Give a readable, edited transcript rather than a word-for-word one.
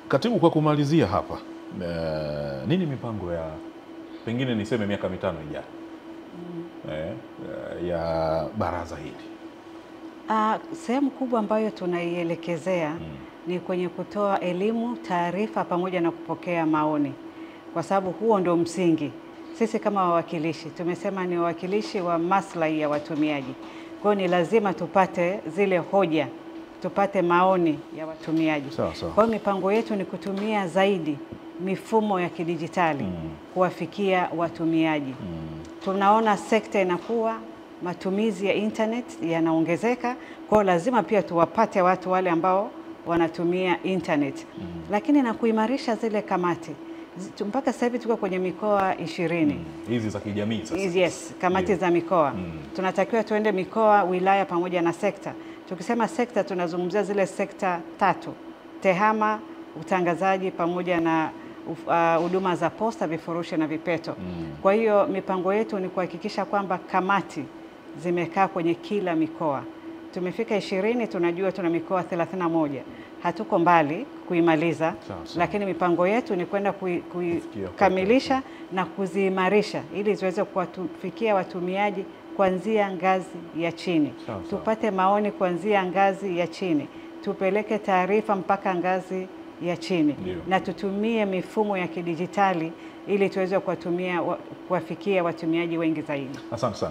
Katibu, kwa kumalizia hapa, nini mipango ya pengine niseme miaka 5 ijayo ya baraza hili? Sehemu kubwa ambayo tunaielekezea ni kwenye kutoa elimu, taarifa pamoja na kupokea maoni, kwa sababu huo ndio msingi. Sisi kama wawakilishi tumesema ni wawakilishi wa maslahi ya watumiaji, kwa hiyo ni lazima tupate zile hoja, tupate maoni ya watumiaji. Kwa hiyo mipango yetu ni kutumia zaidi mifumo ya kidijitali kuwafikia watumiaji. Tunaona sekta inakuwa, matumizi ya internet yanaongezeka, kwa hiyo lazima pia tuwapate watu wale ambao wanatumia internet. Lakini na kuimarisha zile kamati. Mpaka sasa hivi tuko kwenye mikoa 20. Hizi za kijamii sasa. Yes, kamati za mikoa. Tunatakiwa tuende mikoa, wilaya pamoja na sekta. Tukisema sekta tunazungumzia zile sekta 3: tehama, utangazaji pamoja na huduma za posta, vifurushi na vipeto. Kwa hiyo mipango yetu ni kuhakikisha kwamba kamati zimekaa kwenye kila mikoa. Tumefika 20, tunajua tuna mikoa 31. Hatuko mbali kuimaliza, lakini mipango yetu ni kwenda kukamilisha na kuziimarisha ili ziweze kuwafikia watumiaji kuanzia ngazi ya chini. Tupate maoni kuanzia ngazi ya chini, tupeleke taarifa mpaka ngazi ya chini. Na tutumie mifumo ya kidijitali ili tuweze kuwafikia watumiaji wengi zaidi. Asante sana.